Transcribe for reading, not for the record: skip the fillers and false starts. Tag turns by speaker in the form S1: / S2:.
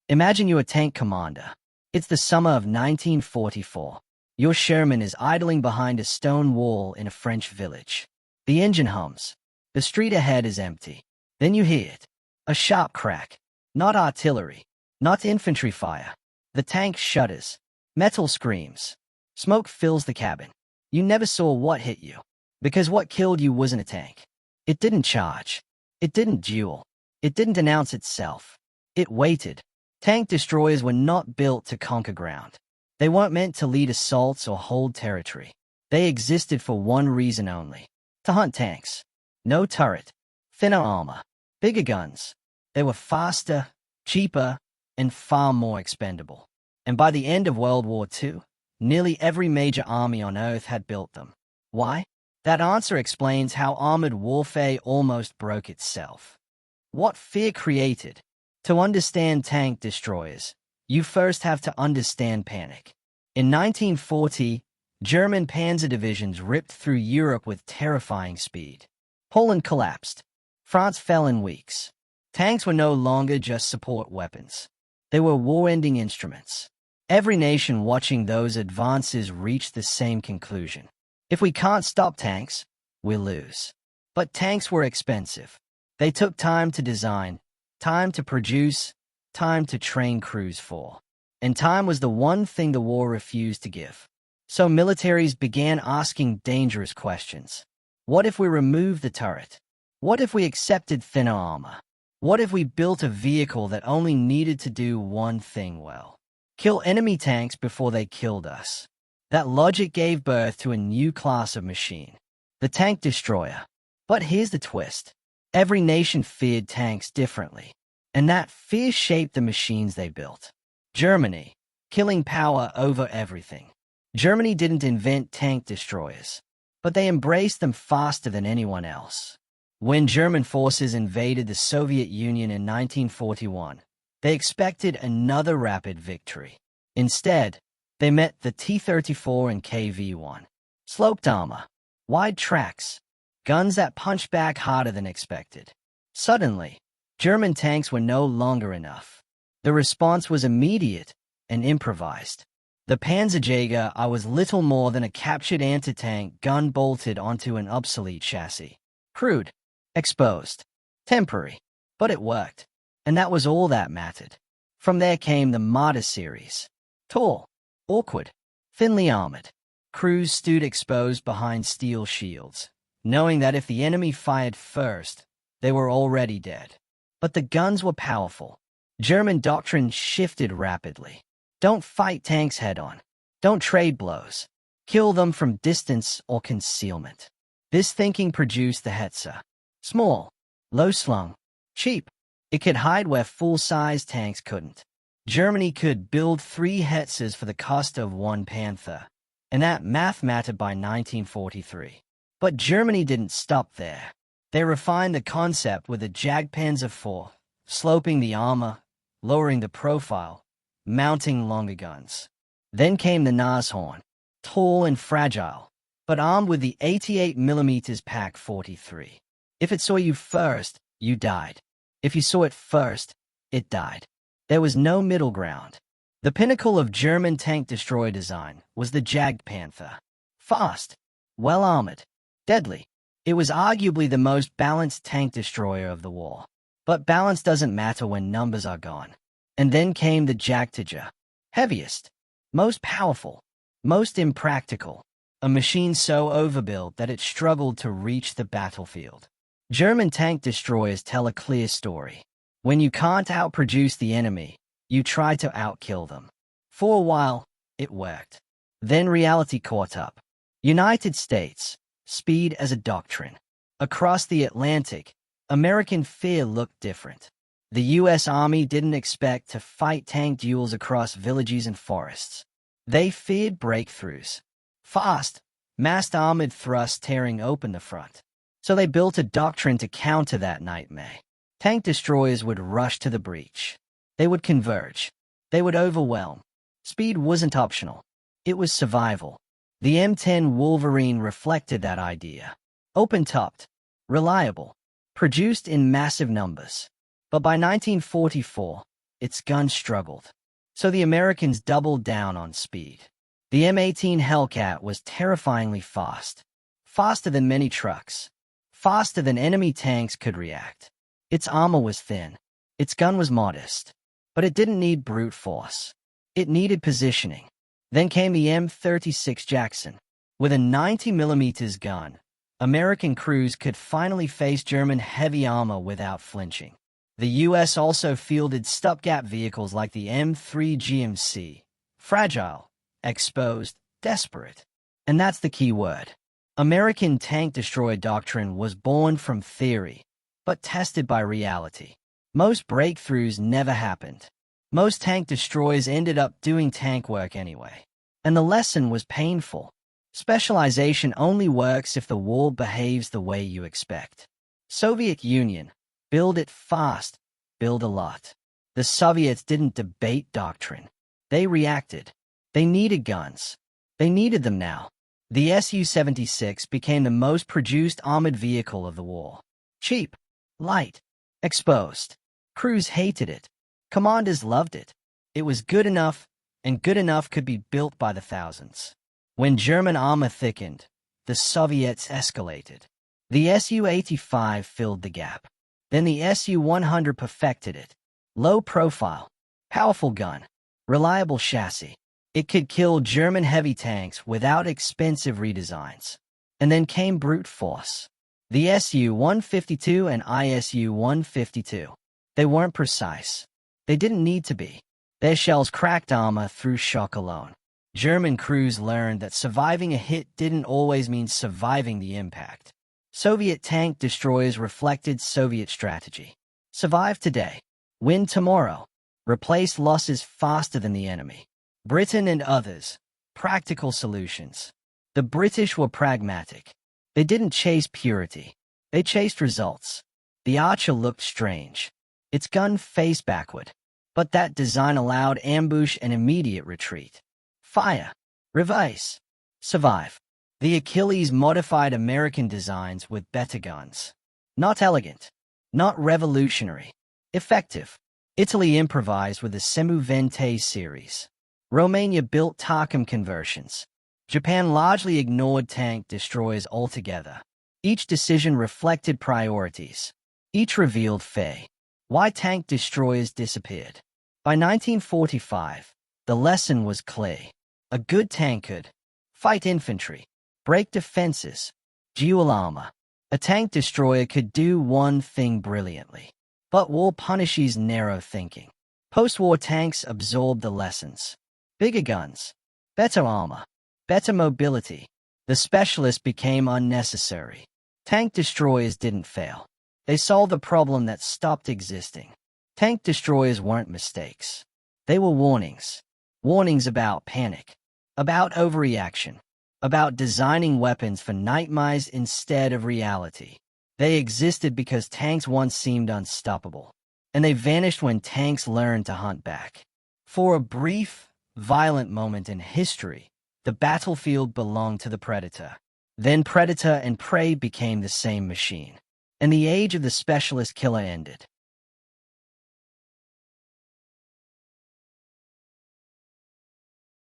S1: Imagine you're a tank commander. It's the summer of 1944. Your Sherman is idling behind a stone wall in a French village. The engine hums. The street ahead is empty. Then you hear it. A sharp crack. Not artillery. Not infantry fire. The tank shudders. Metal screams. Smoke fills the cabin. You never saw what hit you. Because what killed you wasn't a tank. It didn't charge. It didn't duel. It didn't announce itself. It waited. Tank destroyers were not built to conquer ground. They weren't meant to lead assaults or hold territory. They existed for one reason only: to hunt tanks. No turret, thinner armor, bigger guns. They were faster, cheaper, and far more expendable. And by the end of World War II, nearly every major army on Earth had built them. Why? That answer explains how armored warfare almost broke itself. What fear created? To understand tank destroyers, you first have to understand panic. In 1940, German panzer divisions ripped through Europe with terrifying speed. Poland collapsed. France fell in weeks. Tanks were no longer just support weapons. They were war-ending instruments. Every nation watching those advances reached the same conclusion. If we can't stop tanks, we'll lose. But tanks were expensive. They took time to design, time to produce, time to train crews for. And time was the one thing the war refused to give. So militaries began asking dangerous questions. What if we removed the turret? What if we accepted thinner armor? What if we built a vehicle that only needed to do one thing well? Kill enemy tanks before they killed us. That logic gave birth to a new class of machine, the tank destroyer. But here's the twist. Every nation feared tanks differently, and that fear shaped the machines they built. Germany, killing power over everything. Germany didn't invent tank destroyers, but they embraced them faster than anyone else. When German forces invaded the Soviet Union in 1941, they expected another rapid victory. Instead, they met the T-34 and KV-1. Sloped armor, wide tracks, guns that punched back harder than expected. Suddenly, German tanks were no longer enough. The response was immediate and improvised. The Panzerjäger was little more than a captured anti-tank gun bolted onto an obsolete chassis. Crude, exposed, temporary, but it worked. And that was all that mattered. From there came the Marder series. Tall, awkward, thinly armored. Crews stood exposed behind steel shields, knowing that if the enemy fired first, they were already dead. But the guns were powerful. German doctrine shifted rapidly. Don't fight tanks head-on. Don't trade blows. Kill them from distance or concealment. This thinking produced the Hetzer. Small, low-slung, cheap. It could hide where full-size tanks couldn't. Germany could build 3 Hetzers for the cost of 1 Panther, and that math mattered by 1943. But Germany didn't stop there. They refined the concept with the Jagdpanzer IV, sloping the armor, lowering the profile, mounting longer guns. Then came the Nashorn, tall and fragile, but armed with the 88mm Pak 43. If it saw you first, you died. If you saw it first, it died. There was no middle ground. The pinnacle of German tank destroyer design was the Jagdpanther. Fast, well-armored, deadly. It was arguably the most balanced tank destroyer of the war. But balance doesn't matter when numbers are gone. And then came the Jagdtiger. Heaviest, most powerful, most impractical. A machine so overbuilt that it struggled to reach the battlefield. German tank destroyers tell a clear story. When you can't outproduce the enemy, you try to outkill them. For a while, it worked. Then reality caught up. United States, speed as a doctrine. Across the Atlantic, American fear looked different. The U.S. Army didn't expect to fight tank duels across villages and forests. They feared breakthroughs. Fast, massed armored thrusts tearing open the front. So they built a doctrine to counter that nightmare. Tank destroyers would rush to the breach. They would converge. They would overwhelm. Speed wasn't optional. It was survival. The M10 Wolverine reflected that idea. Open-topped, reliable, produced in massive numbers. But by 1944, its guns struggled. So the Americans doubled down on speed. The M18 Hellcat was terrifyingly fast. Faster than many trucks. Faster than enemy tanks could react. Its armor was thin. Its gun was modest. But it didn't need brute force. It needed positioning. Then came the M36 Jackson. With a 90mm gun, American crews could finally face German heavy armor without flinching. The U.S. also fielded stopgap vehicles like the M3 GMC. Fragile, exposed, desperate. And that's the key word. American tank destroyer doctrine was born from theory, but tested by reality. Most breakthroughs never happened. Most tank destroyers ended up doing tank work anyway. And the lesson was painful. Specialization only works if the war behaves the way you expect. Soviet Union. Build it fast. Build a lot. The Soviets didn't debate doctrine. They reacted. They needed guns. They needed them now. The Su-76 became the most produced armored vehicle of the war. Cheap. Light. Exposed. Crews hated it. Commanders loved it. It was good enough, and good enough could be built by the thousands. When German armor thickened, the Soviets escalated. The Su-85 filled the gap. Then the Su-100 perfected it. Low profile, powerful gun, reliable chassis. It could kill German heavy tanks without expensive redesigns. And then came brute force. The Su-152 and ISU-152. They weren't precise. They didn't need to be. Their shells cracked armor through shock alone. German crews learned that surviving a hit didn't always mean surviving the impact. Soviet tank destroyers reflected Soviet strategy. Survive today. Win tomorrow. Replace losses faster than the enemy. Britain and others. Practical solutions. The British were pragmatic. They didn't chase purity. They chased results. The Archer looked strange. Its gun faced backward. But that design allowed ambush and immediate retreat. Fire. Revise. Survive. The Achilles modified American designs with better guns. Not elegant. Not revolutionary. Effective. Italy improvised with the Semovente series. Romania built Tarkam conversions. Japan largely ignored tank destroyers altogether. Each decision reflected priorities. Each revealed why tank destroyers disappeared. By 1945, the lesson was clear. A good tank could fight infantry, break defenses, dual armor. A tank destroyer could do one thing brilliantly. But war punishes narrow thinking. Post-war tanks absorbed the lessons. Bigger guns, better armor, better mobility. The specialist became unnecessary. Tank destroyers didn't fail. They solved the problem that stopped existing. Tank destroyers weren't mistakes. They were warnings. Warnings about panic, about overreaction, about designing weapons for nightmares instead of reality. They existed because tanks once seemed unstoppable, and they vanished when tanks learned to hunt back. For a brief, violent moment in history, the battlefield belonged to the predator. Then predator and prey became the same machine, and the age of the specialist killer ended.